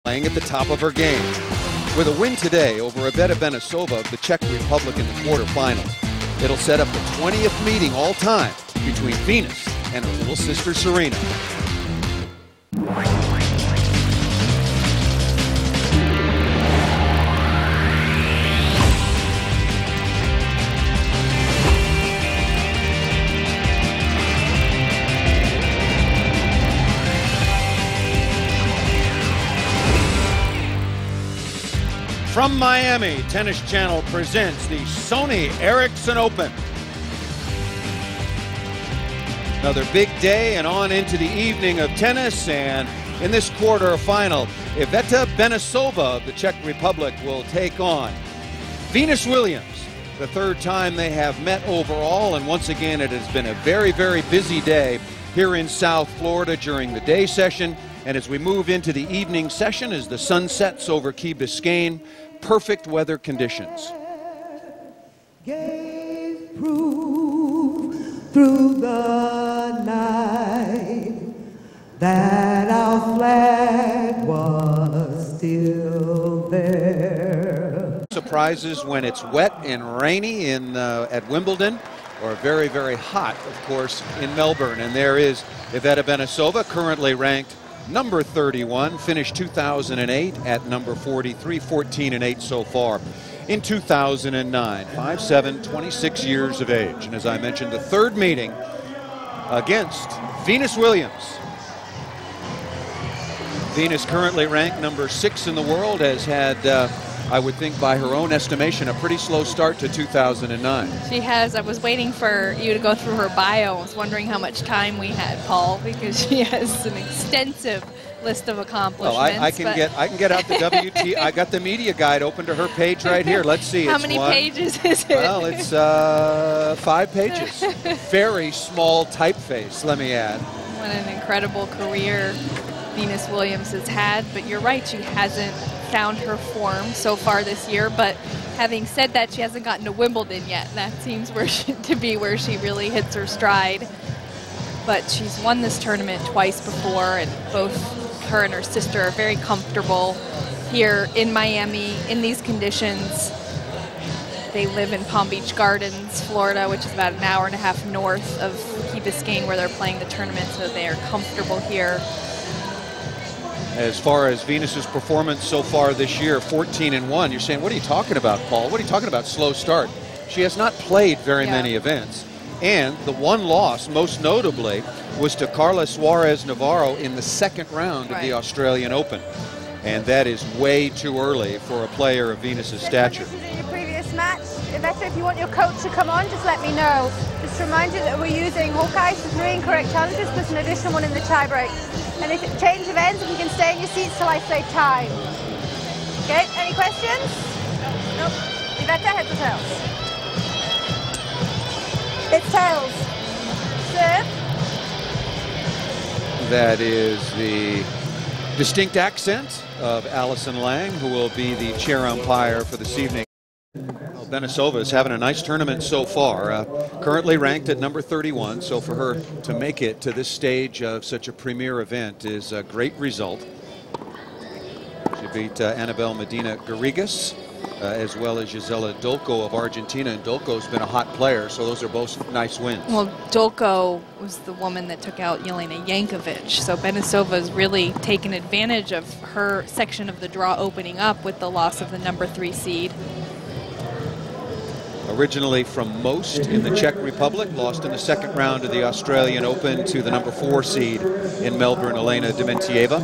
playing at the top of her game. With a win today over Iveta Benesova of the Czech Republic in the quarterfinals, it'll set up the 20th meeting all time between Venus and her little sister Serena. From Miami, Tennis Channel presents the Sony Ericsson Open. Another big day and on into the evening of tennis, and in this quarterfinal, Iveta Benesova of the Czech Republic will take on BenesovaVs, the third time they have met overall, and once again it has been a very, very busy day here in South Florida during the day session. And as we move into the evening session, as the sun sets over Key Biscayne, perfect weather conditions. Gave proof through the night that our flag was still there. Surprises when it's wet and rainy at Wimbledon, or very, very hot, of course, in Melbourne. And there is Iveta Benesova, currently ranked number 31, finished 2008 at number 43, 14-8 so far in 2009. 5'7", 26 years of age. And as I mentioned, the third meeting against BenesovaVs. Venus, currently ranked number 6 in the world, has had, I would think by her own estimation, a pretty slow start to 2009. She has. I was waiting for you to go through her bio. I was wondering how much time we had, Paul, because she has an extensive list of accomplishments. Well, I can get out the WT. I got the media guide open to her page right here. Let's see. How many pages is it? Well, it's 5 pages. Very small typeface, let me add. What an incredible career BenesovaVs has had, but you're right, she hasn't found her form so far this year. But having said that, she hasn't gotten to Wimbledon yet. That seems to be where she really hits her stride. But she's won this tournament twice before, and both her and her sister are very comfortable here in Miami in these conditions. They live in Palm Beach Gardens, Florida, which is about an hour and a half north of Key Biscayne, where they're playing the tournament, so they are comfortable here. As far as Venus's performance so far this year, 14-1, you're saying, what are you talking about, Paul? What are you talking about, slow start? She has not played very many events. And the one loss, most notably, was to Carla Suarez Navarro in the second round of the Australian Open. And that is way too early for a player of Venus's stature. In your previous match, Iveta, if you want your coach to come on, just let me know. Just remind you that we're using Hawkeyes for 3 incorrect challenges plus an additional one in the tie break. And if it change of ends, you can stay in your seats till I say time. Okay, any questions? Nope. Iveta, heads or tails? It's tails. Serve. That is the distinct accent of Allison Lang, who will be the chair umpire for this evening. Well, Benesova is having a nice tournament so far, currently ranked at number 31, so for her to make it to this stage of such a premier event is a great result. She beat Annabel Medina Garrigas, as well as Gisela Dolko of Argentina, and Dolko's been a hot player, so those are both nice wins. Well, Dolko was the woman that took out Jelena Jankovic, so Benesova's really taken advantage of her section of the draw opening up with the loss of the number 3 seed. Originally from Most in the Czech Republic, lost in the second round of the Australian Open to the number 4 seed in Melbourne, Elena Dementieva.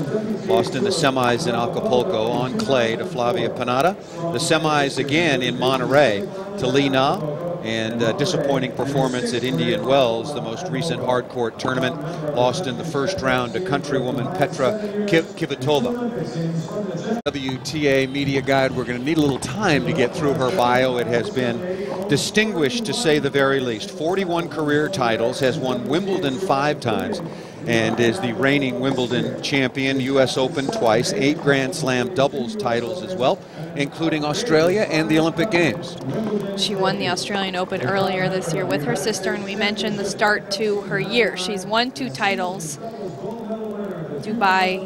Lost in the semis in Acapulco on clay to Flavia Panada. The semis again in Monterey to Li Na, and a disappointing performance at Indian Wells, the most recent hard court tournament. Lost in the first round to countrywoman Petra Kvitova. WTA media guide, we're going to need a little time to get through her bio. It has been distinguished, to say the very least. 41 career titles, has won Wimbledon 5 times, and is the reigning Wimbledon champion, U.S. Open twice, 8 Grand Slam doubles titles as well, including Australia and the Olympic Games. She won the Australian Open earlier this year with her sister, and we mentioned the start to her year. She's won 2 titles, Dubai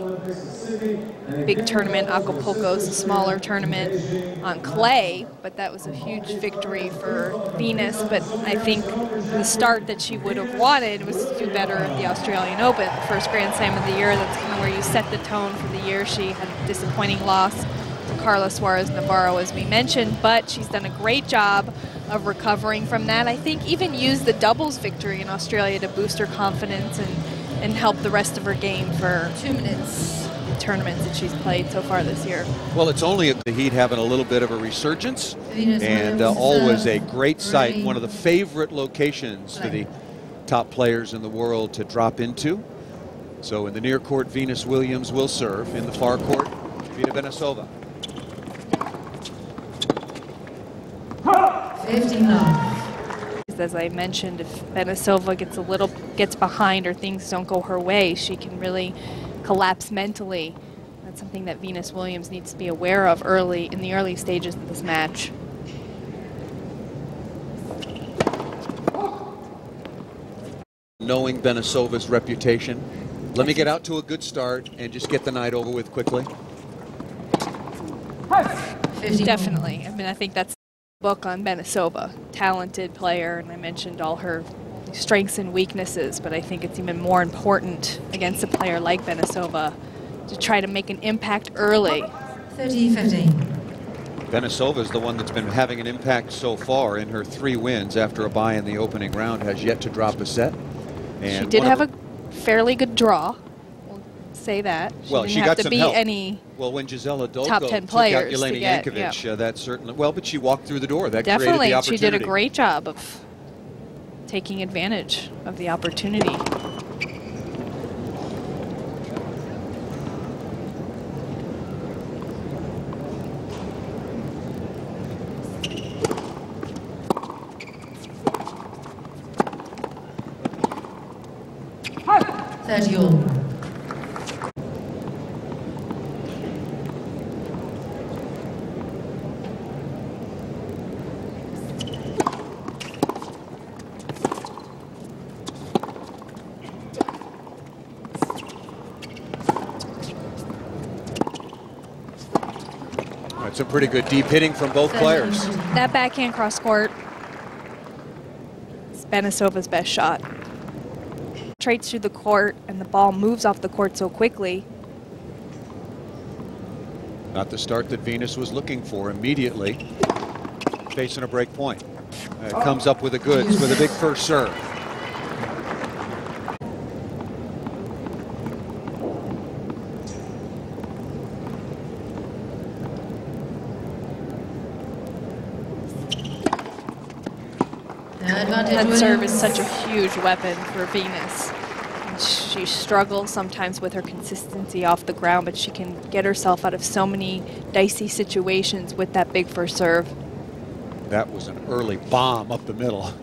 big tournament. Acapulco's a smaller tournament on clay, but that was a huge victory for Venus. But I think the start that she would have wanted was to do better at the Australian Open, the first Grand Slam of the year. That's kind of where you set the tone for the year. She had a disappointing loss to Carla Suarez Navarro, as we mentioned, but she's done a great job of recovering from that. I think even used the doubles victory in Australia to boost her confidence and help the rest of her game for 2 minutes tournaments that she's played so far this year. Well, it's only the Heat having a little bit of a resurgence, and always a great site, one of the favorite locations for the top players in the world to drop into. So in the near court, Venus Williams will serve. In the far court, Vita Benesova. 59. As I mentioned, if Benesova gets behind or things don't go her way, she can really collapse mentally. That's something that Venus Williams needs to be aware of in the early stages of this match. Knowing Benesova's reputation, let me get out to a good start and just get the night over with quickly. Definitely. I mean, I think that's the book on Benesova. Talented player, and I mentioned all her strengths and weaknesses, but I think it's even more important against a player like Benesova to try to make an impact early. 30-15. Benesova is the one that's been having an impact so far in her 3 wins after a bye in the opening round, has yet to drop a set. And she did have a fairly good draw. We'll say that. She didn't got have to some beat help. any Well, when Gisela Dolgo top 10 took players out Jelena to get, Jankovic, that certainly, well, but she walked through the door. That Definitely, created the opportunity. she did a great job of taking advantage of the opportunity. Some pretty good deep hitting from both players. That backhand cross court is Benesova's best shot. Traits through the court and the ball moves off the court so quickly. Not the start that Venus was looking for immediately. Facing a break point. Comes up with the goods with a big first serve. That serve is such a huge weapon for Venus. She struggles sometimes with her consistency off the ground, but she can get herself out of so many dicey situations with that big first serve. That was an early bomb up the middle.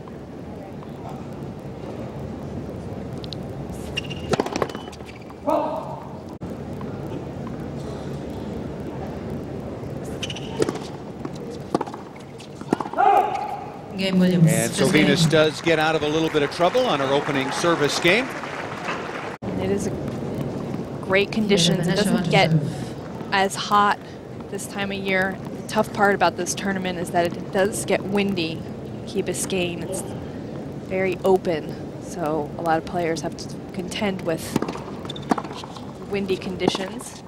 Williams. And so Venus does get out of a little bit of trouble on her opening service game. It is a great conditions. It doesn't get as hot this time of year. The tough part about this tournament is that it does get windy. Key Biscayne, it's very open, so a lot of players have to contend with windy conditions.